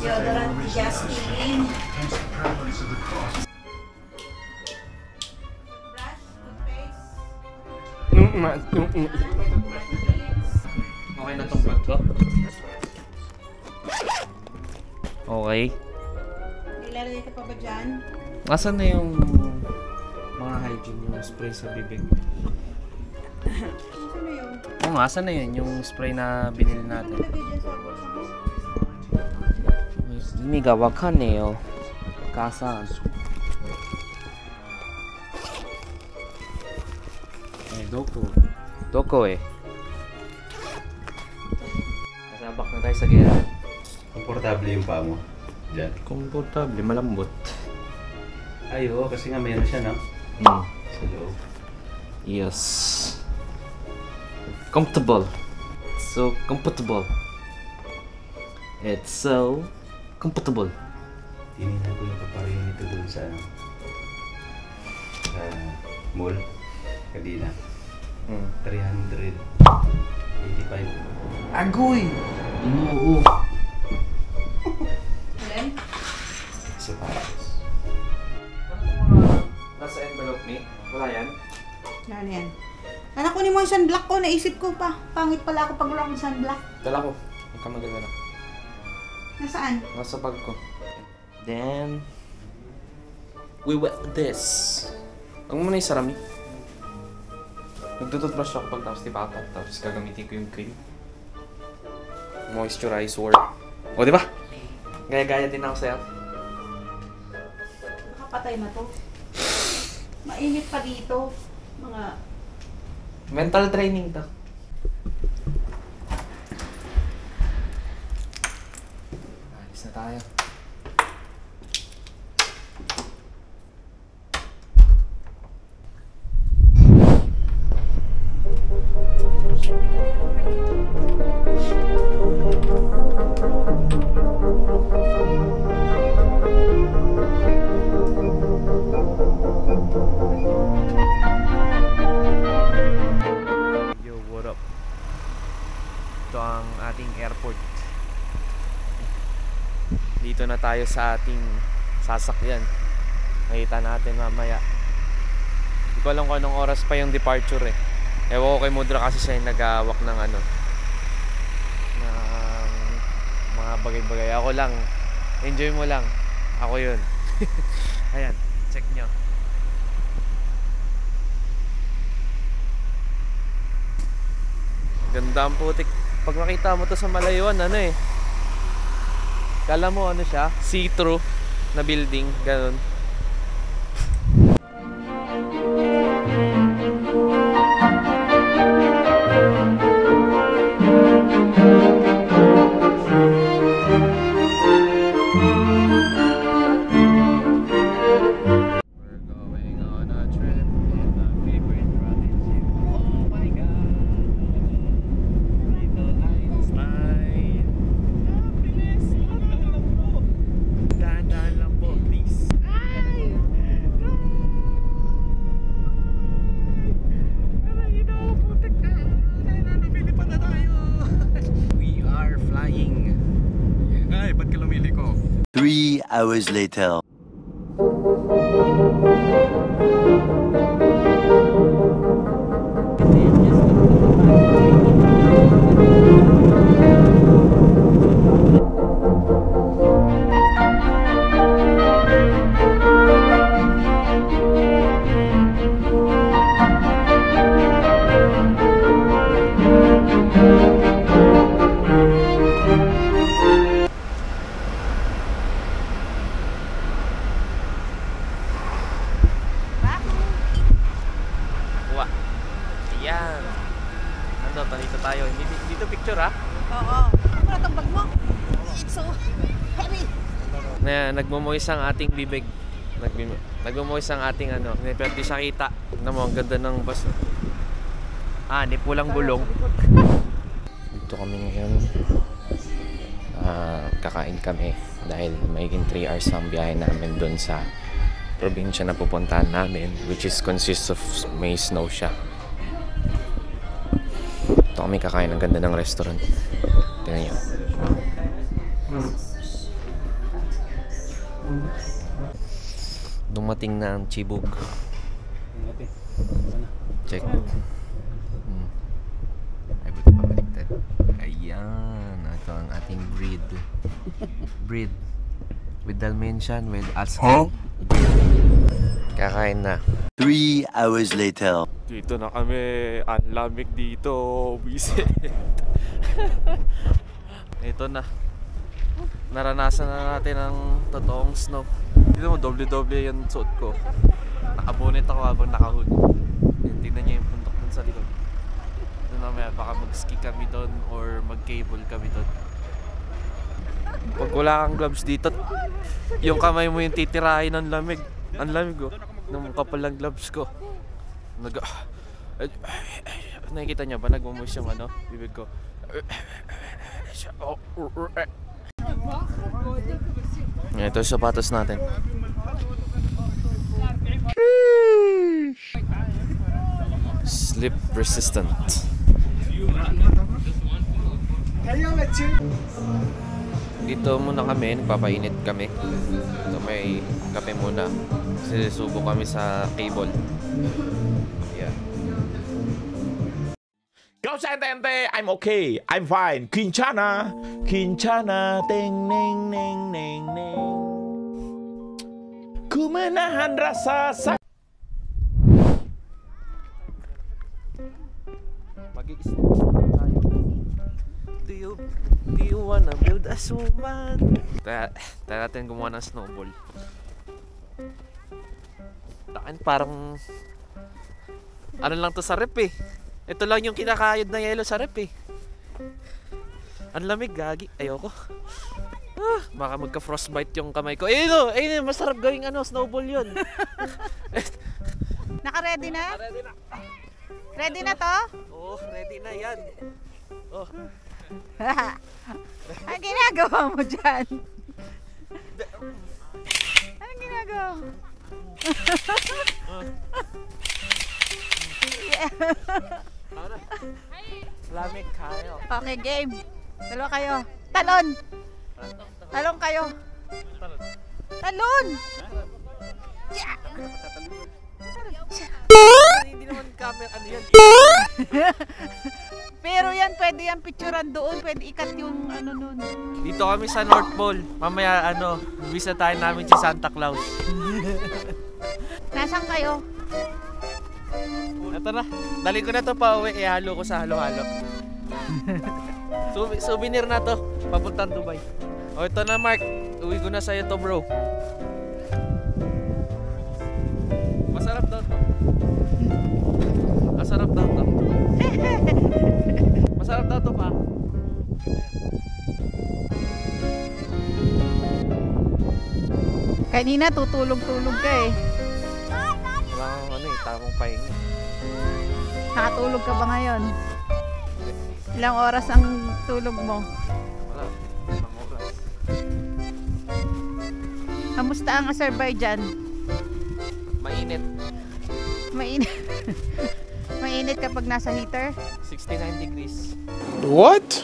Deodorant Justin. Okay na tong bag ko? Okay. Ilalagay ka pa ba dyan? Asan na yung mga hygiene, yung spray sa bibig? Ano na yun? Oo nga, asan na yun? Yung spray na binili natin. Ilagay dyan sa bulsa mo. 意味がわかんねえよ。お母さん。どこ？どこへ? Nasabak na tayo sa gera. Komportable yung paa mo dyan? Komportable, malambot. Ay, oo, kasi nga meron siya, no? Sa loob. Yes. Comfortable. So comfortable. It's so comfortable. Tinignan ko yung kapareho nito doon sa mall kanina. 385. Agoy! Oo. Alin? Sapatos. Nasa envelope ni? Wala yan? Wala na yan. Anak, kunin mo yung sunblock ko. Naisip ko pa. Pangit pala ako pag wala akong sunblock. Dala ko. Huwag ka magdala. Nasaan? Nasa bag ko. Then, we wet this. Ang muna yung sarami. Nagtututbrush ako pag tapos di pata. Tapos gagamitin ko yung cream. Moisturizer. O, di ba? Gaya-gaya din ako sa'yo. Nakapatay na to. Mainit pa dito. Mga... Mental training to. Alis na tayo. Ito ang ating airport. Dito na tayo sa ating sasakyan. Makita natin mamaya. Hindi ko alam kung anong oras pa yung departure eh. Ewan ko kay Mudra kasi siya yung nag-aawak ng ano, ng mga bagay-bagay. Ako lang, enjoy mo lang. Ako yun. Ayan, check nyo. Ganda ang putik. Pag makita mo to sa malayuan, ano eh, kala mo ano siya, see-through na building, ganun. Ba't ka lumili ko? 3 hours later. Ayan. Nandun, palito tayo. Dito picture ha? Oo. Ano na itong bag mo? It's so heavy. Nagmumoys ang ating bibig. Nagmumoys ang ating ano. Pero di siya kita. Tignan mo, ang ganda ng bus. Ni pulang bulong. Dito kami ngayon. Kakain kami. Dahil magiging 3 hours ang biyahe namin dun sa probinsya na pupuntahan namin. Which is consists of may snow siya. Ito kami kakain, ang ganda ng restaurant. Tingnan nyo. dumating na ang Chibog. Check. Ay, buti pa baliktad. Ayan. Ito ang ating breed. Breed. With Dalmatian, with Aspen. Kakain na. 3 hours later. Dito na kami. Ang lamig dito. Bisit. Ito na. Naranasan na natin ang totoong snow. Dito mo, doble-doble yung suot ko. Nakabonet ako habang nakahood. Tingnan niyo yung puntok dun sa likod. Doon naman, baka mag-ski kami doon or mag-cable kami doon. Pag wala kang gloves dito, yung kamay mo yung titirahin ng lamig. Ang lamig oh. Nung kapal ng gloves ko. Nakikita niyo ba? Nagmumus yung ano, bibig ko. Ito yung sapatos natin. Slip resistant. Dito muna kami, nagpapainit kami. Ito may kape muna. Sisubo kami sa cable. Yeah. Go Santente, I'm okay, I'm fine. Quinchana, Quinchana, ting ning ning ning ning. Ku menahan rasa sakit. Do you wanna build a suman? Tayo natin gumawa ng snowball. Takan parang ano lang to sa rep eh. Ito lang yung kinakayod na yelo sa rep eh. Ang lamig, gagi. Ayoko. Baka magka-frostbite yung kamay ko. Ayun, masarap gawing ano, snowball yun. Naka-ready na? Ready na. Ready na to? Oh, ready na yan. Oh. Anong ginagawa mo dyan? Anong ginagawa mo? Lamig kayo. Okay, game. Dalawa kayo. Talon! Talon kayo. Talon! Yeah! Hindi naman camera, ano yan? Pero yan, pwede yan picturean doon. Pwede ikat yung ano nun. Dito kami sa North Pole. Mamaya ano, bisitahin namin si Santa Claus. Nasaan kayo? Ito na. Dali ko na to pa uwi. Ihalo ko sa halo-halo. Souvenir na to. Papuntang Dubai. O ito na Mark. Uwi ko na sa'yo to bro. Masarap daw to. Masarap daw to. Masarap daw to pa. Kanina tutulog-tulog ka eh. Wala kang ano eh, tamang pahinga. Nakatulog ka ba ngayon? Ilang oras ang tulog mo? Wala, isang oras. Kamusta ang Azerbaijan? Mainit. Mainit. Mainit kapag nasa heater? 69 degrees. What?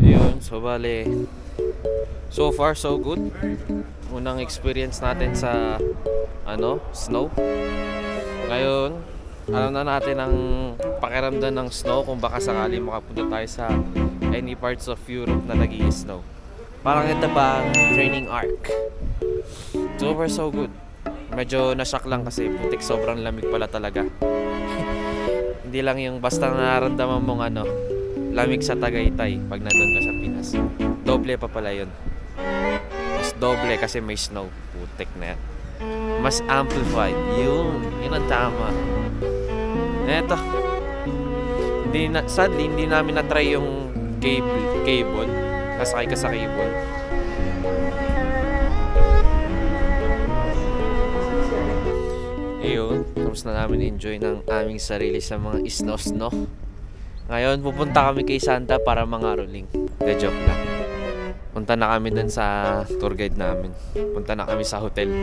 Ayun, so bale, so far so good. Unang experience natin sa ano, snow. Ngayon, alam na natin ang pakiramdam ng snow kung baka sakali makapunta tayo sa any parts of Europe na nag-i-snow. Parang ito ba ang training arc. So far so good. Medyo na-shock lang kasi putik sobrang lamig pala talaga. Hindi lang yung basta nararamdaman mong ano, lamig sa Tagaytay pag nandun ka sa Pinas. Doble pa pala yun. Mas doble kasi may snow. Putik na yan. Mas amplified. Yun ang tama. Eto. Sadly, hindi namin na-try yung cable. Nasakay ka sa cable. Ayun. Tapos na namin enjoy ng aming sarili sa mga snow. Ngayon, pupunta kami kay Santa para mangaroling. The joke lang. Punta na kami dun sa tour guide namin. Punta na kami sa hotel.